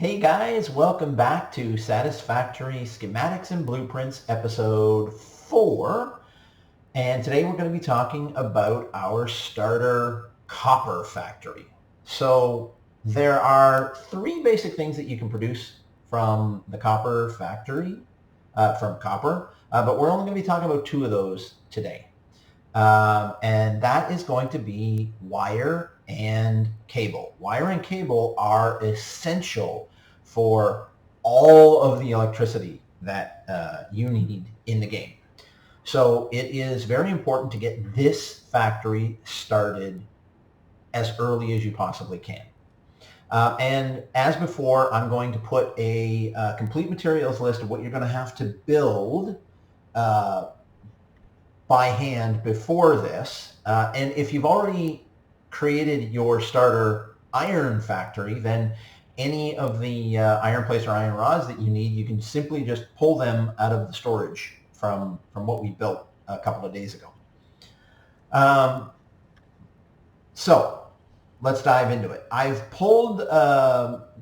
Hey guys, welcome back to Satisfactory Schematics and Blueprints episode 4. And today we're going to be talking about our starter copper factory. So there are 3 basic things that you can produce from the copper factory, from copper, but we're only going to be talking about 2 of those today. And that is going to be wire and cable. Wire and cable are essential for all of the electricity that you need in the game. So it is very important to get this factory started as early as you possibly can. And as before, I'm going to put a complete materials list of what you're going to have to build by hand before this. And if you've already created your starter iron factory, then any of the iron plates or iron rods that you need, you can simply just pull them out of the storage from what we built a couple of days ago. So let's dive into it. I've pulled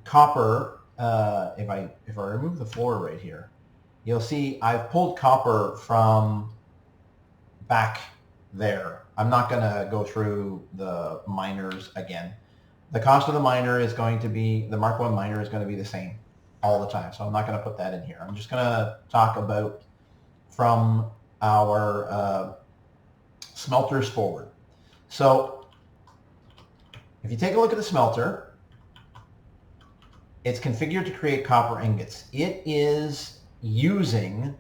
copper. If I remove the floor right here, you'll see I've pulled copper from back there. I'm not going to go through the miners again. The cost of the miner is going to be, the Mark 1 miner is going to be the same all the time, so I'm not going to put that in here. I'm just going to talk about from our smelters forward. So if you take a look at the smelter, it's configured to create copper ingots. It is using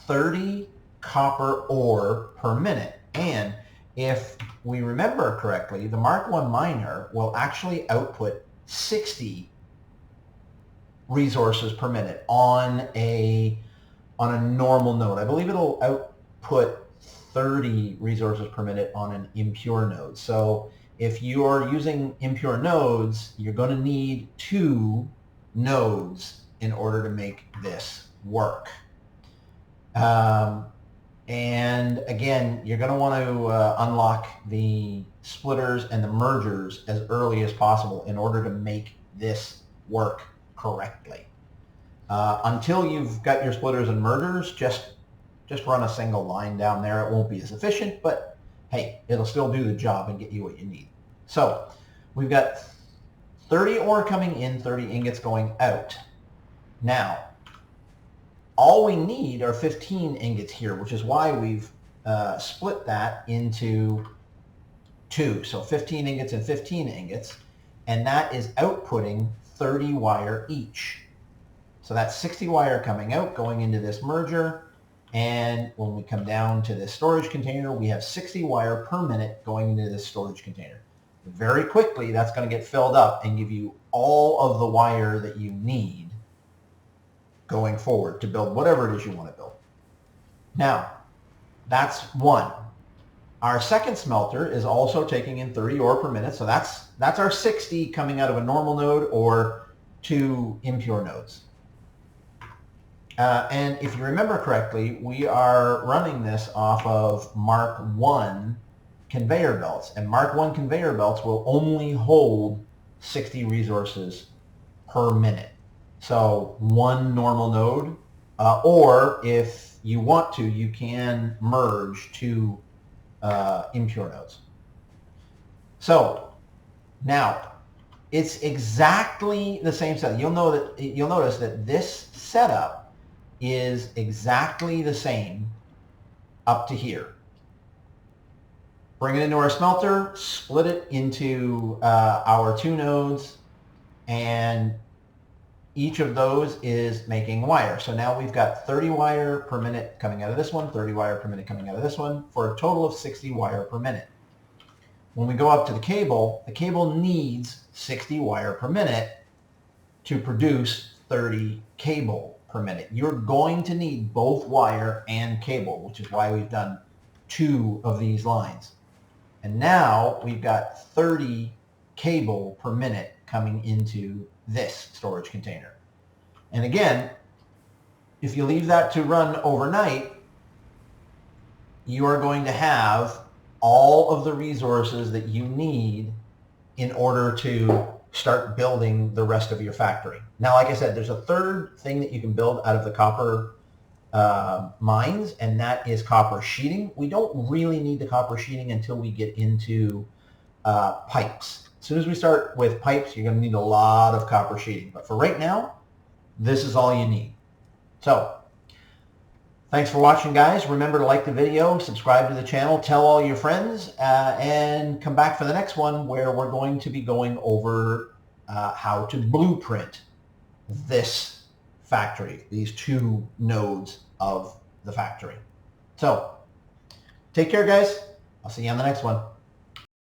30 copper ore per minute, and if we remember correctly, the Mark 1 miner will actually output 60 resources per minute on a normal node. I believe it'll output 30 resources per minute on an impure node. So if you're using impure nodes, you're going to need 2 nodes in order to make this work. And again, you're going to want to unlock the splitters and the mergers as early as possible in order to make this work correctly. Until you've got your splitters and mergers, just run a single line down there. It won't be as efficient, but hey, it'll still do the job and get you what you need. So we've got 30 ore coming in, 30 ingots going out. Now, all we need are 15 ingots here, which is why we've split that into 2. So 15 ingots and 15 ingots, and that is outputting 30 wire each. So that's 60 wire coming out, going into this merger, and when we come down to this storage container, we have 60 wire per minute going into this storage container. Very quickly, that's going to get filled up and give you all of the wire that you need going forward to build whatever it is you want to build. Now, that's 1. Our second smelter is also taking in 30 ore per minute, so that's our 60 coming out of a normal node or 2 impure nodes. And if you remember correctly, we are running this off of Mark 1 conveyor belts, and Mark 1 conveyor belts will only hold 60 resources per minute. So 1 normal node, or if you want to, you can merge 2 impure nodes. So now it's exactly the same setup. You'll notice that this setup is exactly the same up to here. Bring it into our smelter, split it into our 2 nodes, and each of those is making wire. So now we've got 30 wire per minute coming out of this one, 30 wire per minute coming out of this one, for a total of 60 wire per minute. When we go up to the cable needs 60 wire per minute to produce 30 cable per minute. You're going to need both wire and cable, which is why we've done 2 of these lines. And now we've got 30 cable per minute coming into this storage container. And again, if you leave that to run overnight, you are going to have all of the resources that you need in order to start building the rest of your factory. Now, like I said, there's a third thing that you can build out of the copper mines, and that is copper sheeting. We don't really need the copper sheeting until we get into pipes. As soon as we start with pipes, you're going to need a lot of copper sheeting. But for right now, this is all you need. So, thanks for watching, guys. Remember to like the video, subscribe to the channel, tell all your friends, and come back for the next one where we're going to be going over how to blueprint this factory, these 2 nodes of the factory. So, take care, guys. I'll see you on the next one.